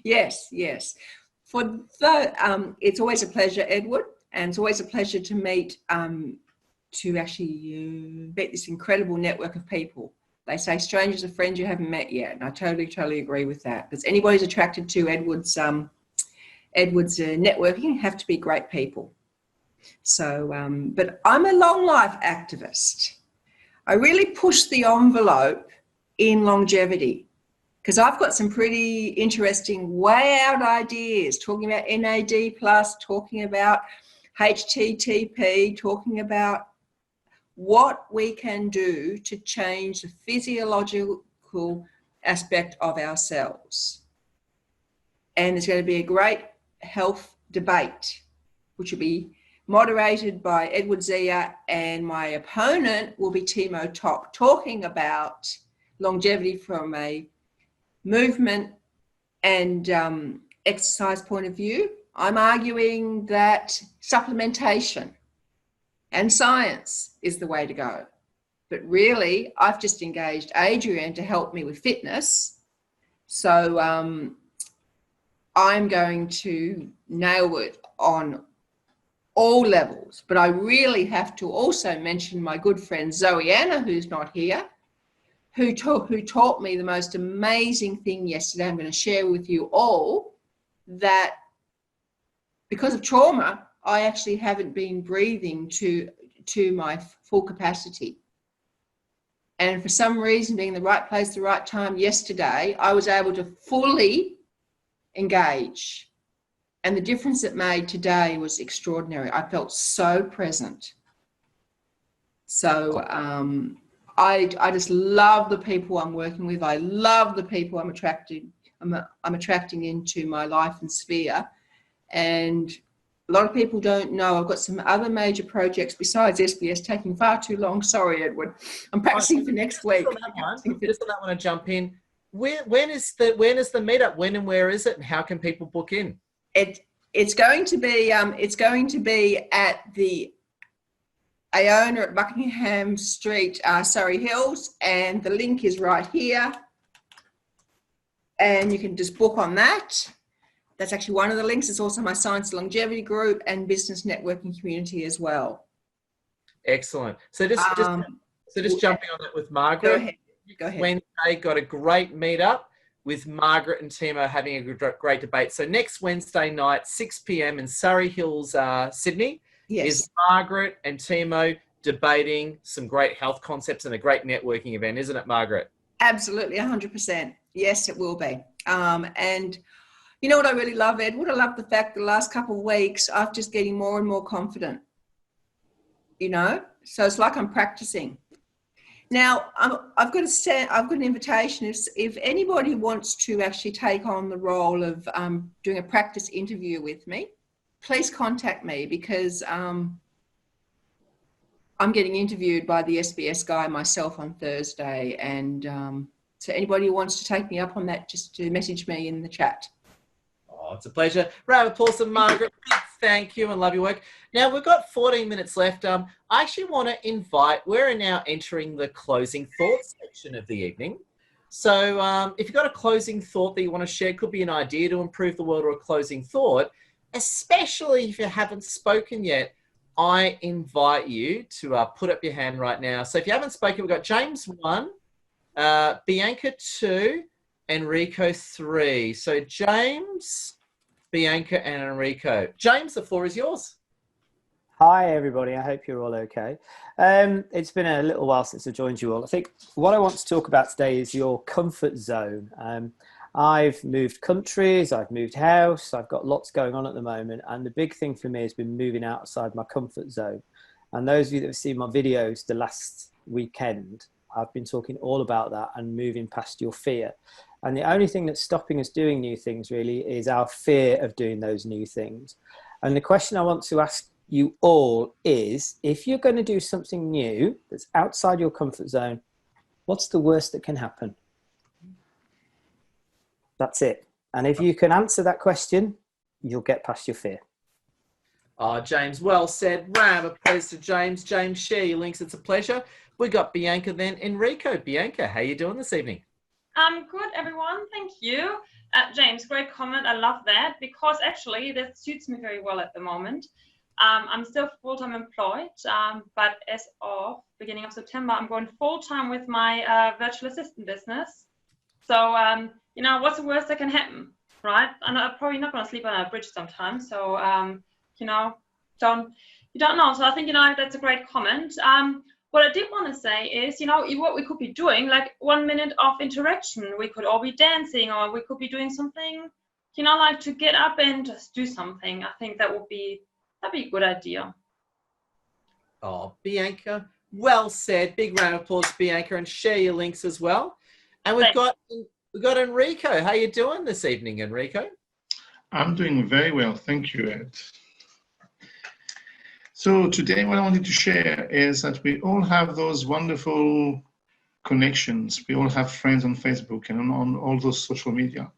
yes. It's always a pleasure, Edward, and it's always a pleasure to meet, to actually meet this incredible network of people. They say strangers are friends you haven't met yet, and I totally agree with that. Because anybody who's attracted to Edward's networking have to be great people. So, but I'm a long life activist. I really push the envelope in longevity because I've got some pretty interesting way out ideas, talking about NAD+, talking about HTTP, talking about what we can do to change the physiological aspect of ourselves. And there's going to be a great health debate, which will be moderated by Edward Zia, and my opponent will be Timo Top, talking about longevity from a movement and exercise point of view. I'm arguing that supplementation and science is the way to go. But really, I've just engaged Adrian to help me with fitness. So I'm going to nail it on all levels. But I really have to also mention my good friend Zoe Anna, who's not here, who taught me the most amazing thing yesterday. I'm going to share with you all that because of trauma, I actually haven't been breathing to my full capacity. And for some reason, being in the right place, the right time yesterday, I was able to fully engage. And the difference it made today was extraordinary. I felt so present. So I just love the people I'm working with. I love the people I'm attracting into my life and sphere. And a lot of people don't know I've got some other major projects besides SBS taking far too long. Sorry, Edward. I'm practicing for next week. Just on that one to jump in. When is the meetup? When and where is it? And how can people book in? It's going to be at the Iona at Buckingham Street, Surrey Hills, and the link is right here. And you can just book on that. That's actually one of the links. It's also my Science Longevity group and business networking community as well. Excellent. So just jumping on that with Margaret. Go ahead. Wednesday got a great meetup with Margaret and Timo having a great debate. So next Wednesday night, 6 p.m. in Surrey Hills, Sydney, is Margaret and Timo debating some great health concepts and a great networking event, isn't it, Margaret? Absolutely, 100%. Yes, it will be. And you know what I really love, Edward? I love the fact that the last couple of weeks, I'm just getting more and more confident, you know? So it's like I'm practicing. Now, I've got an invitation. If anybody wants to actually take on the role of doing a practice interview with me, please contact me because I'm getting interviewed by the SBS guy myself on Thursday. And so anybody who wants to take me up on that, just to message me in the chat. Oh, it's a pleasure. Round of applause to Margaret. Thank you and love your work. Now, we've got 14 minutes left. I actually want to invite, we're now entering the closing thoughts section of the evening. So if you've got a closing thought that you want to share, could be an idea to improve the world or a closing thought, especially if you haven't spoken yet, I invite you to put up your hand right now. So if you haven't spoken, we've got James 1, Bianca 2, Enrico 3. So James, Bianca, and Enrico. James, the floor is yours. Hi, everybody. I hope you're all okay. It's been a little while since I joined you all. I think what I want to talk about today is your comfort zone. I've moved countries, I've moved house, I've got lots going on at the moment. And the big thing for me has been moving outside my comfort zone. And those of you that have seen my videos the last weekend, I've been talking all about that and moving past your fear. And the only thing that's stopping us doing new things really is our fear of doing those new things. And the question I want to ask you all is, if you're going to do something new that's outside your comfort zone, what's the worst that can happen? That's it. And if you can answer that question, you'll get past your fear. Oh, James, well said. Round of applause to James. James, share your links. It's a pleasure. We got Bianca then. Enrico. Bianca, how you doing this evening? Good, everyone. Thank you. James, great comment. I love that because actually that suits me very well at the moment. I'm still full-time employed, but as of beginning of September, I'm going full-time with my virtual assistant business. So, you know, what's the worst that can happen, right? And I'm probably not going to sleep on a bridge sometimes. So, you know, you don't know. So I think, you know, that's a great comment. What I did want to say is, you know, what we could be doing, like 1 minute of interaction. We could all be dancing, or we could be doing something, you know, like to get up and just do something. I think that'd be a good idea. Oh, Bianca, well said. Big round of applause, Bianca, and share your links as well. And we've got Enrico. How you doing this evening, Enrico? I'm doing very well, thank you, Ed. So today what I wanted to share is that we all have those wonderful connections. We all have friends on Facebook and on all those social media.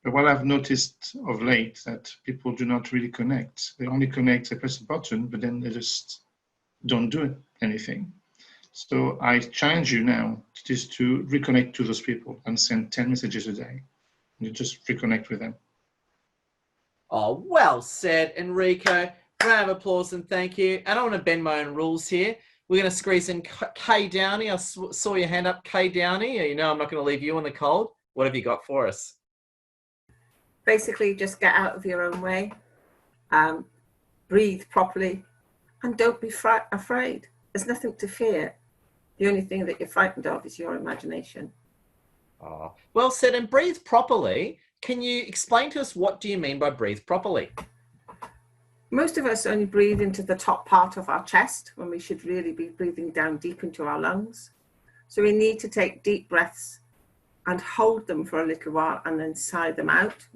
But what I've noticed of late that people do not really connect. They only connect, they press a button, but then they just don't do anything. So I challenge you now just to reconnect to those people and send 10 messages a day. You just reconnect with them. Oh, well said, Enrico. Round of applause and thank you. And I want to bend my own rules here. We're going to squeeze in Kay Downey. I saw your hand up, Kay Downey. You know I'm not going to leave you in the cold. What have you got for us? Basically, just get out of your own way, breathe properly, and don't be afraid. There's nothing to fear. The only thing that you're frightened of is your imagination. Oh, well said. And breathe properly. Can you explain to us what do you mean by breathe properly? Most of us only breathe into the top part of our chest when we should really be breathing down deep into our lungs. So we need to take deep breaths and hold them for a little while and then sigh them out.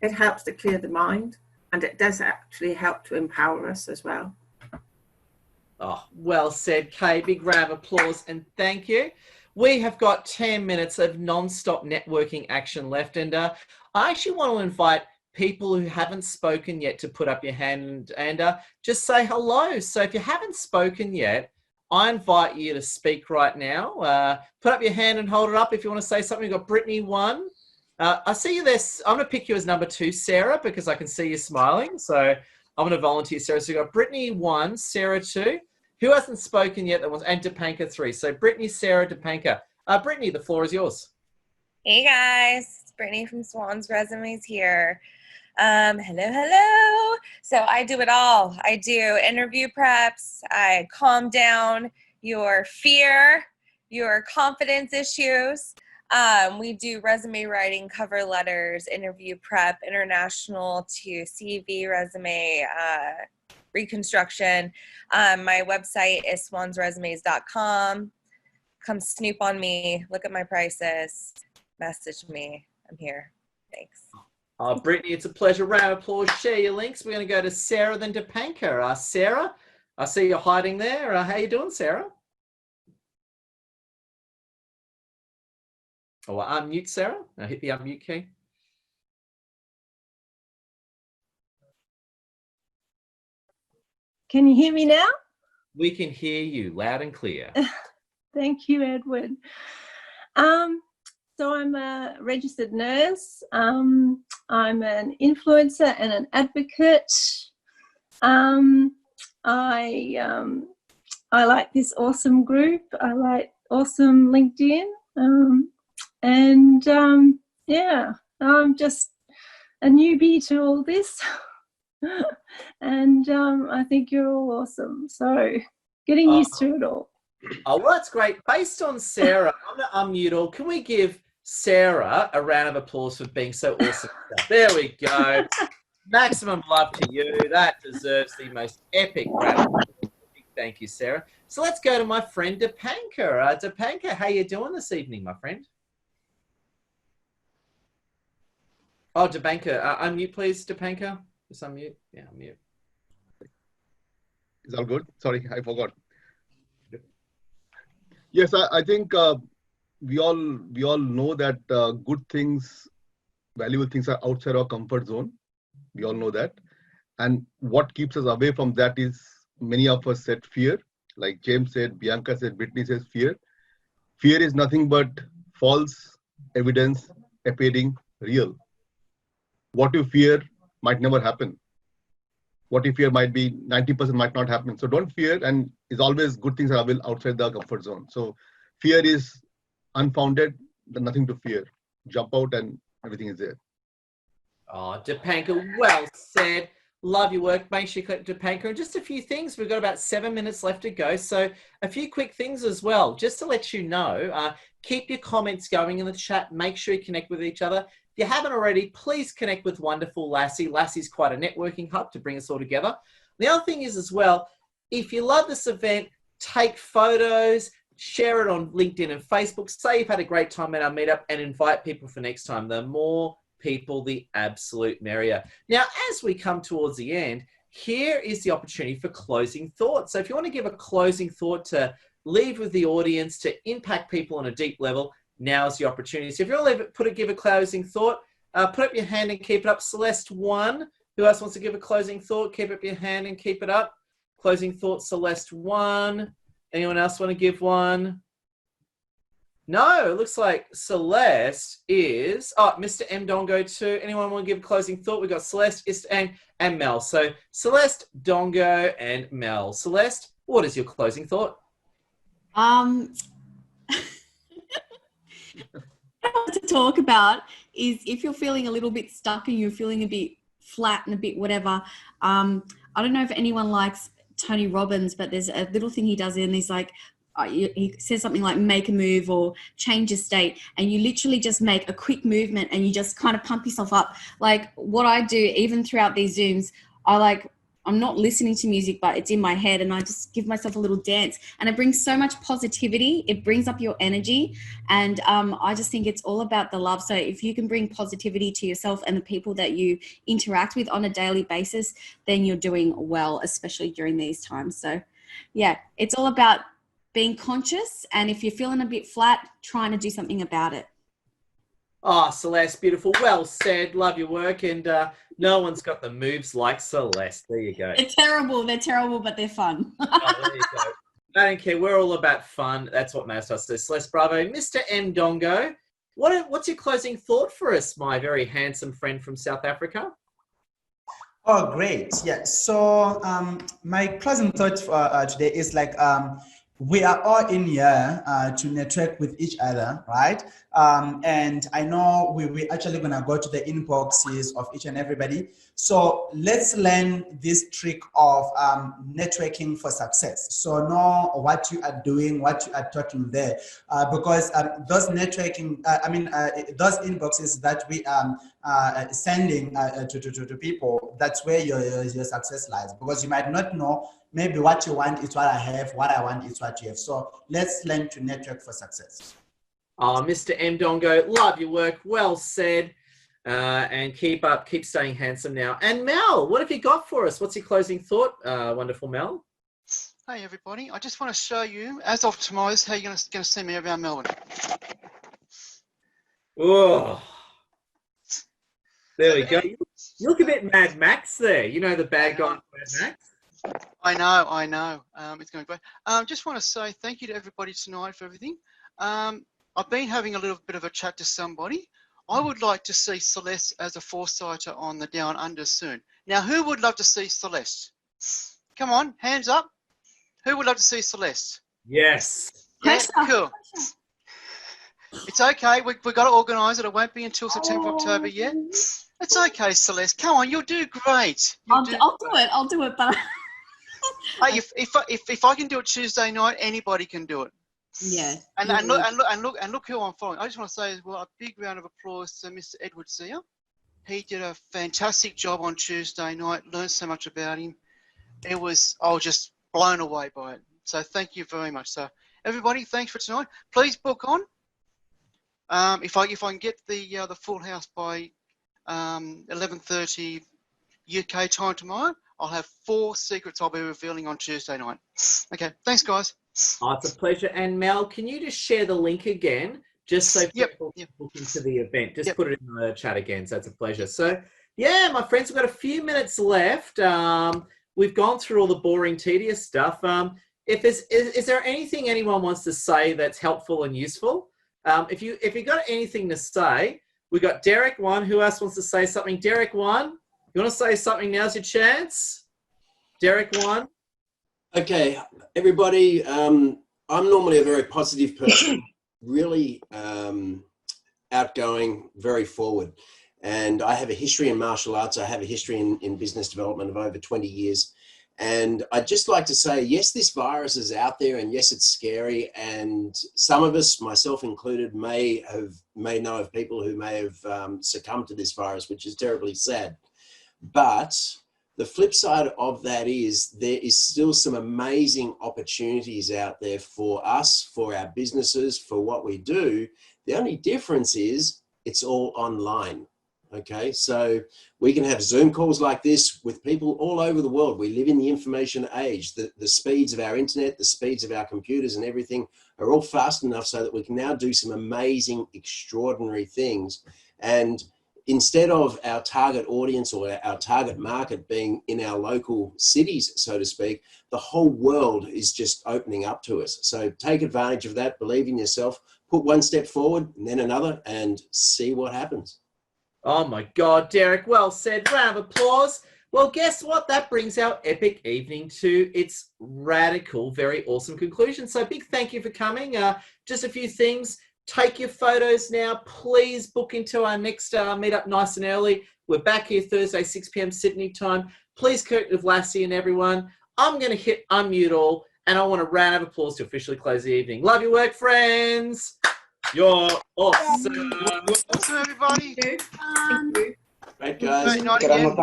It helps to clear the mind, and it does actually help to empower us as well. Oh, well said, Kay. Big round of applause and thank you. We have got 10 minutes of non-stop networking action left, and I actually want to invite people who haven't spoken yet to put up your hand and just say hello. So if you haven't spoken yet, I invite you to speak right now. Put up your hand and hold it up if you want to say something. We've got Brittany 1. I see you there. I'm going to pick you as number 2, Sarah, because I can see you smiling. So I'm going to volunteer, Sarah. So we've got Brittany 1, Sarah 2. Who hasn't spoken yet that wants, and Dipanka 3. So Brittany, Sarah, Dipanka. Brittany, the floor is yours. Hey guys, it's Brittany from Swan's Resumes here. Hello. So I do it all. I do interview preps. I calm down your fear, your confidence issues. We do resume writing, cover letters, interview prep, international to CV resume, reconstruction. My website is swansresumes.com. Come snoop on me, look at my prices, message me. I'm here. Thanks. Brittany, it's a pleasure. Round of applause. Share your links. We're going to go to Sarah, then to Dipanka. Sarah, I see you're hiding there. How you doing, Sarah? Oh, unmute Sarah. Now hit the unmute key. Can you hear me now? We can hear you loud and clear. Thank you, Edward. So I'm a registered nurse. I'm an influencer and an advocate. I like this awesome group. I like awesome LinkedIn. Yeah, I'm just a newbie to all this. And I think you're all awesome. So getting used to it all. Oh, well, that's great. Based on Sarah, I'm going to unmute all. Can we give Sarah a round of applause for being so awesome? There we go. Maximum love to you. That deserves the most epic round. Thank you, Sarah. So let's go to my friend Dipankar. Dipankar, how you doing this evening, my friend? Oh, Dipankar, unmute please, Dipankar. Just unmute. Yeah, unmute. Is all good? Sorry, I forgot. Yes, I think we all know that good things, valuable things are outside our comfort zone. We all know that. And what keeps us away from that is, many of us said fear. Like James said, Bianca said, Brittany says fear. Fear is nothing but false evidence appearing real. What you fear might never happen. What you fear might be 90% might not happen. So don't fear, and it's always good things are available outside the comfort zone. So fear is unfounded, there's nothing to fear. Jump out and everything is there. Oh, Dipankar, well said. Love your work. Make sure you click Dipankar. And just a few things. We've got about 7 minutes left to go. So a few quick things as well. Just to let you know, keep your comments going in the chat. Make sure you connect with each other. If you haven't already, please connect with wonderful Lassie. Lassie's quite a networking hub to bring us all together. The other thing is as well, if you love this event, take photos, share it on LinkedIn and Facebook. Say you've had a great time at our meetup and invite people for next time. The more people, the absolute merrier. Now, as we come towards the end, here is the opportunity for closing thoughts. So if you want to give a closing thought to leave with the audience, to impact people on a deep level, now's the opportunity. So if you want to give a closing thought, put up your hand and keep it up. Celeste 1. Who else wants to give a closing thought? Keep up your hand and keep it up. Closing thought, Celeste 1. Anyone else want to give one? No, it looks like Celeste is... Oh, Mr. M. Dongo too. Anyone want to give a closing thought? We've got Celeste and Mel. So Celeste, Dongo, and Mel. Celeste, what is your closing thought? What I want to talk about is if you're feeling a little bit stuck and you're feeling a bit flat and a bit whatever. I don't know if anyone likes Tony Robbins, but there's a little thing he does and he's like, he says something like make a move or change your state, and you literally just make a quick movement and you just kind of pump yourself up. Like what I do even throughout these Zooms, I'm not listening to music, but it's in my head and I just give myself a little dance, and it brings so much positivity. It brings up your energy, and I just think it's all about the love. So if you can bring positivity to yourself and the people that you interact with on a daily basis, then you're doing well, especially during these times. So yeah, it's all about being conscious, and if you're feeling a bit flat, trying to do something about it. Oh, Celeste, beautiful. Well said. Love your work. And no one's got the moves like Celeste. There you go. They're terrible, but they're fun. Oh, there you go. I don't care. We're all about fun. That's what matters to us. So Celeste, bravo. Mr. M. Dongo, what's your closing thought for us, my very handsome friend from South Africa? Oh, great. Yeah. So my closing thought for today is like, we are all in here to network with each other, right? And I know we're actually gonna go to the inboxes of each and everybody. So let's learn this trick of networking for success. So know what you are doing, what you are talking there, because those networking, those inboxes that we are sending to people, that's where your success lies, because you might not know. Maybe what you want is what I have, what I want is what you have. So let's learn to network for success. Oh, Mr. M. Dongo, love your work. Well said. And keep staying handsome now. And Mel, what have you got for us? What's your closing thought? Wonderful Mel. Hey everybody, I just want to show you, as of tomorrow, how you're going to see me around Melbourne. Oh, there we go. You look a bit Mad Max there. You know the bad guy Mad Max? I know. It's going great. Just want to say thank you to everybody tonight for everything. I've been having a little bit of a chat to somebody. I would like to see Celeste as a foresighter on the Down Under soon. Now, who would love to see Celeste? Come on, hands up. Who would love to see Celeste? Yes. Yeah, cool. It's okay. We've got to organise it. It won't be until September, October yet. It's okay, Celeste. Come on, you'll do great. I'll do it. I'll do it, but hey, if I can do it Tuesday night, anybody can do it. yeah. And look who I'm following. I just want to say as well, a big round of applause to Mr. Edward Sear. He did a fantastic job on Tuesday night. Learned so much about him. I was just blown away by it. So thank you very much. So everybody, thanks for tonight. Please book on. If I can get the full house by 11:30 UK time tomorrow, I'll have 4 secrets I'll be revealing on Tuesday night. Okay, thanks guys. Oh, it's a pleasure. And Mel, can you just share the link again, just so people can book into the event? Just put it in the chat again. So it's a pleasure. So yeah, my friends, we've got a few minutes left. We've gone through all the boring, tedious stuff. Is there anything anyone wants to say that's helpful and useful? If you got anything to say, we got Derek 1. Who else wants to say something? Derek 1, you want to say something? Now's your chance. Derek 1. Okay, everybody. I'm normally a very positive person, really outgoing, very forward. And I have a history in martial arts. I have a history in business development of over 20 years. And I'd just like to say, yes, this virus is out there, and yes, it's scary. And some of us, myself included, may know of people who may have succumbed to this virus, which is terribly sad. But the flip side of that is there is still some amazing opportunities out there for us, for our businesses, for what we do. The only difference is it's all online. Okay, so we can have Zoom calls like this with people all over the world. We live in the information age. The speeds of our internet, the speeds of our computers and everything are all fast enough so that we can now do some amazing, extraordinary things. And instead of our target audience or our target market being in our local cities, so to speak, the whole world is just opening up to us. So take advantage of that, believe in yourself, put one step forward and then another, and see what happens. Oh my God, Derek, well said. Round of applause. Well, guess what? That brings our epic evening to its radical, very awesome conclusion. So big thank you for coming. Just a few things. Take your photos now. Please book into our next meetup nice and early. We're back here Thursday, 6 p.m. Sydney time. Please connect with Lassie and everyone. I'm going to hit unmute all, and I want a round of applause to officially close the evening. Love your work, friends. You're awesome. Awesome, everybody. Great, guys. Great night again.